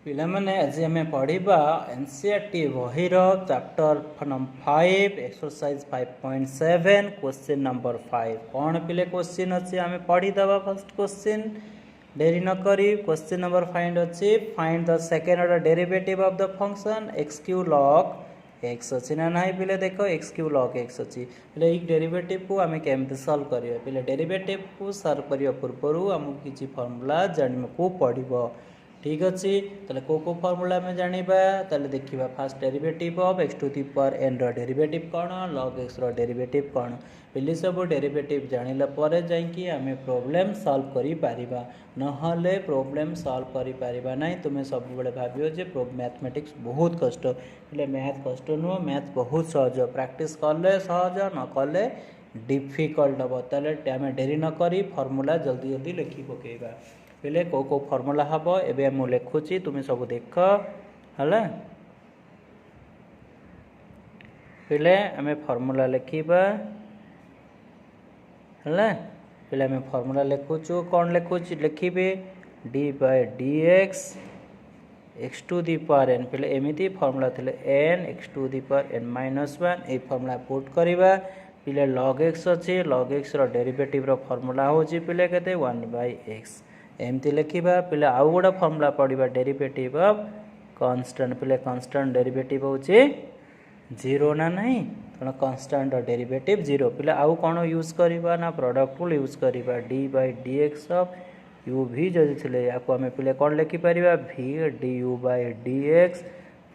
ପିଲାମାନେ ଆଜି ଆମେ ପଢ଼ିବା ଏନସିଇଆରଟି ବହିର chapter number 5 exercise 5.7 question number 5 कौन पिले क्वेश्चन अच्छी आम पढ़ीदवा फर्स्ट क्वेश्चन डेरी न करी क्वेश्चन नंबर फाइंड अच्छी find the second order derivative of the function x Q log x अच्छी ना ना पिले देख एक्स क्यू लॉग एक्स अच्छी पिले एक डेरिवेटिव को आम केमती सॉल्व करिया पिले डेरिवेटिव को सॉल्व करिया पूर्व आमको किसी फॉर्मूला जानने पड़ो ठीक अच्छे ताले को फॉर्मूला में जानिबा ताले देखिबा first derivative of x to the power n रो डेरिवेटिव कौन log x रो डेरिवेटिव कौन पिली सब डेरिवेटिव जानिला परे जाइकी आमे प्रॉब्लम सॉल्व करि पारिबा नहले प्रॉब्लम सॉल्व करि पारिबा नहीं तुमे सब बेले भाबियो जे मैथमेटिक्स बहुत कष्ट એટલે मैथ कष्ट नुह मैथ बहुत सहज प्रैक्टिस कले सहज न कले डिफिकल्ट हम ताले आमे डेरी न करी फॉर्मूला जल्दी जल्दी लिखि पकेबा पहले को फॉर्मूला हम एवं मुझे लिखुची तुम्हें सब देख है पहले आम फॉर्मूला लिखा है पहले आम फॉर्मूला लिखुचु कौन लिखुची लिखिबे D by D X to the power N पहले एमती फॉर्मूला थे N X to the power N -1 ये फॉर्मूला पुट करवा पहले log x अच्छे log x रो डेरिवेटिव रो फॉर्मूला होची पहले कहते 1/x एमती लिखा पहले आउ गोटे फॉर्मूला पढ़ा डेरिवेटिव ऑफ कांस्टेंट पहले कांस्टेंट डेरिवेटिव होची 0 ना नहीं तेना कांस्टेंट डेरिवेटिव 0 पहले आउ कौन यूज करवा ना प्रोडक्ट रूल यूज करवा d by D x of u v जदि थे या आम पहले कौन लिखिपर v d u by D x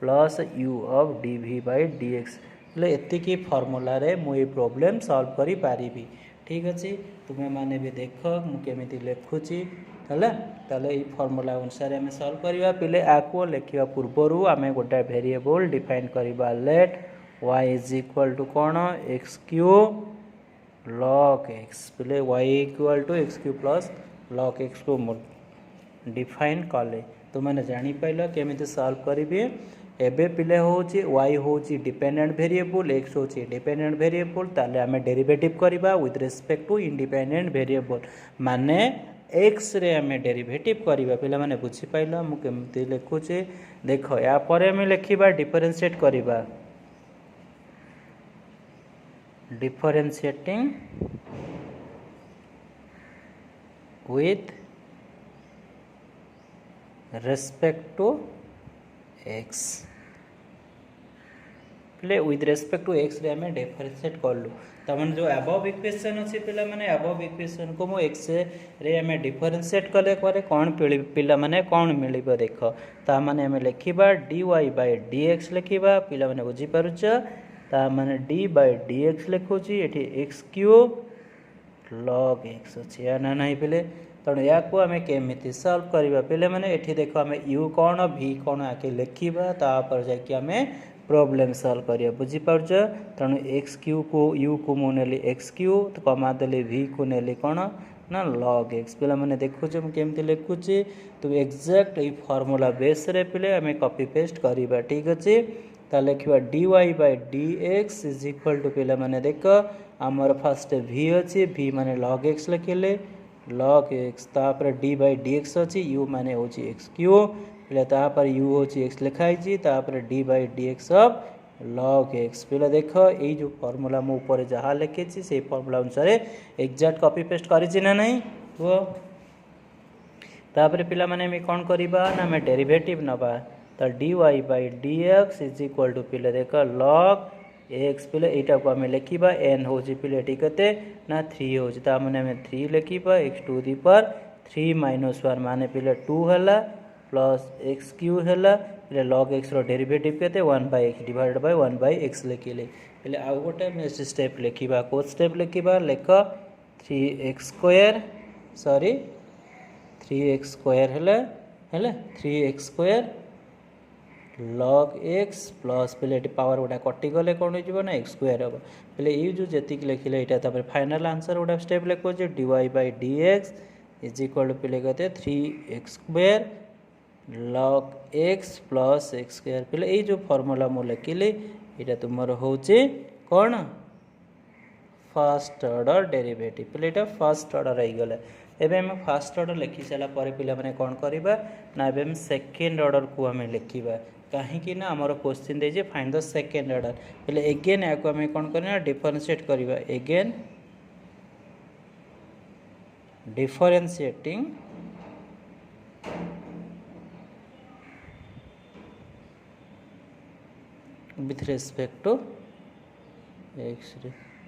plus u of d v by D x पहले एतिकी फॉर्मूला रे मुझे प्रॉब्लम सॉल्व करि पारिबी ठीक अच्छे तुम्हें माने भी देख मुझे लिखुची है ताले ये फॉर्मूला अनुसार आम सॉल्व करवा पहले आपको लिखा पूर्वर आम गोटे वेरिएबल डिफाइन करवा let y is equal to कौन एक्स क्यू log x पहले y equal to x cube plus log x को डिफाइन कले तो मैंने जापार केमी सॉल्व करेंगे एबे पिले होची y होची डिपेंडेंट वेरिएबल x होची डिपेंडेंट वेरिएबल ताले आम डेरिवेटिव करवा with respect to independent variable माने x रे आम डेरिवेटिव करवा पे मैंने बुझीपाल मुझे लिखुचे देख या आम लिखा डिफरेंशिएट करवा differentiating with respect to x पहले विथ रेस्पेक्ट टू x रे आम डिफरेंशिएट कलु तमें जो अबव इक्वेशन अच्छी पे मैंने अबव इक्वेशन को मुझे एक्स रे आम डिफरेंशिएट कले कौन पिला माने कौन मिल देख ताने आम लिखा d y by D x लिखा पिला माने बुझीपारुच ताने डी बाय डी एक्स लिखुची ये एक्स क्यूब log x अच्छी या ना नहीं पे तेणु या आम केमी सॉल्व करवा पे मैंने ये देख आम यू कौन भी कौन आके लिखा तापर जामें प्रॉब्लम सॉल्व करिया बुझीपार तेणु एक्स क्यू को यू को मुझे एक्स क्यू तो कमा देली वी को नेली कौन ना log x पे मैंने देखुचे केमती लिखुची तो एक्जाक्ट ये फॉर्मूला बेस रे पे आम कॉपी पेस्ट करवा ठीक अच्छे ता लिखा d y by D x is equal to पे मैंने देख आमर फास्ट v अच्छी v माने log x लिखिले log x तापर डी बाय डी एक्स अच्छी यू माने हो एक्स क्यू पहले तापर यू हो एक्स लिखाई तापर d by D x of log x पहले देख ये जो फॉर्मूला मो ऊपर जहाँ लिखी से फॉर्मूला अनुसार एक्जाक्ट कॉपी पेस्ट करी ना नहीं वो तापर पिला माने में कौन करवा ना मैं डेरिवेटिव नवा तो d y by D x is equal to पहले देख log x पहले यहाँ को आम लिखा एन हो पहले ठीक है ना 3 हो मैंने 3 लिखा एक्स टू दी पर 3 -1 माने पहले 2 है प्लस एक्स क्यू है पहले log x रो डेरिवेटिव के 1/x डिवाइड बाय 1/x लिखिले पहले आउ गोटे स्टेप लिखा को स्टेप लिखा लेख 3x² सॉरी 3x² है 3x² log x प्लस पहले पावर गोटा कटिगले कौन हो ना x² हम पहले ये जो जी लिखिले यहाँ फाइनाल आंसर गोटा स्टेप लिखो d y by D x is equal to पहले कहते 3x² log x plus x² पहले ये जो फॉर्मूला मु लिखिली यहाँ तुम हूँ कौन फर्स्ट ऑर्डर डेरिवेटिव पहले यहाँ फर्स्ट ऑर्डर हो गला एबे हम फर्स्ट ऑर्डर लिखि सारा पर पिला माने कोन करबा ना एबे हम सेकंड ऑर्डर को हम लिखिबा कहीं ना आमर क्वेश्चन दे फाइंड द सेकंड ऑर्डर पहले एगेन या आम कौन करना डिफरेंशिएट करवा again differentiating with respect to x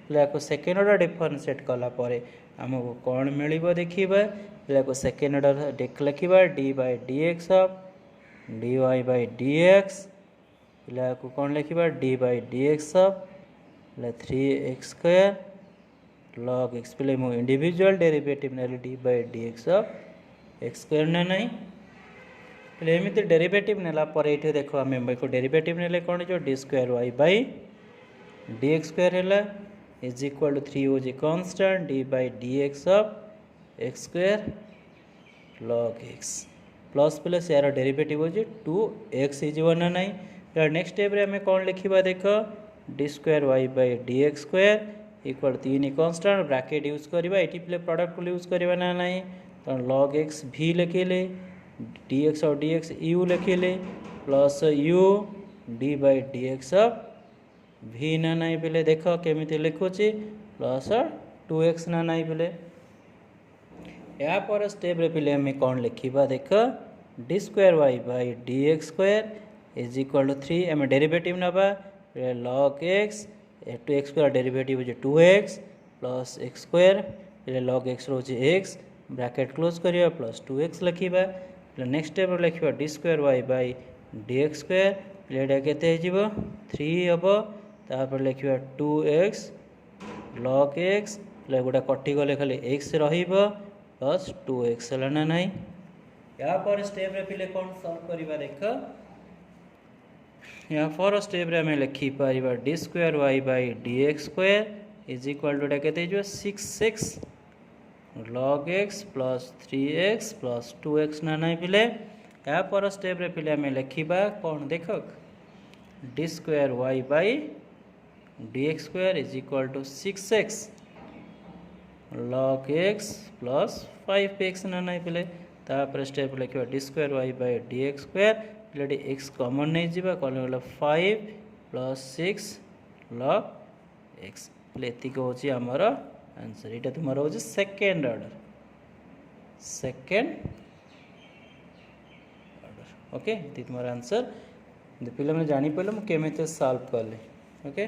पे सेकेंड ऑर्डर डिफरेंशिएट कला आमको कौन मिल देखा पे सेकेंड ऑर्डर लिखा d by D x of d y by D x पे कौन लिखा d by D x of 3x square log x पे मु इंडिविजुअल डेरिवेटिव ने d by D x of x square ना नहीं पे एमती डेरिवेटिव नेला पर ये देख आम को डेरिवेटिव ने कौन जो d square Y by D x square है इज इक्वल टू 3 हो constant d by D x of x square log x plus plus यार डेरिवेटिव हो 2x ना नहीं यार नेक्स्ट स्टेप रे हमें कौन लिखा देख d square Y by D x square equal 3 constant bracket use करवा ये पे प्रोडक्ट यूज करवा ना नहीं तो लॉग एक्स भी लिखिले डी एक्स और डी एक्स यू लिखिले plus U D by D x of भी ना नहीं पे देख केमी लिखुची प्लस 2x ना नहीं पे या पर स्टेप रे पे हमें कौन लिखा देख d square Y by D x square is equal to 3 आम डेरिवेटिव नवा log x 2x square derivative हो 2x plus x square log x रोचे एक्स ब्रैकेट क्लोज करिया प्लस 2x लिखा नेक्स्ट स्टेप लिखा d square Y by D x square प्लेटा के 3 हम तापर लिखा 2x लॉग एक्स गोटा कटिगले खाली एक्स रस 2x है ना नहीं या पर स्टेप रे पिले कौन सॉल्व करवा देख या फर स्टेप रे हमें लिखिपर D square Y by D x square is equal to के 6x log x plus 3x plus 2x ना नहीं पिले या पर स्टेप रे पिले हमें लिखा कौन देख d square Y by D x square is equal to 6x log x plus 5x ना नहीं पिले तापर स्टेप लिखा d square Y by D x square पे एक्स कमन नहीं जावा कौन गला 5 प्लस 6 लॉग एक्स पे एतिक हूँ आमर आंसर यहाँ तुम हूँ सेकेंड ऑर्डर ओके तुम आंसर पे मैंने जापर मुझे केमी सॉल्व कली ओके।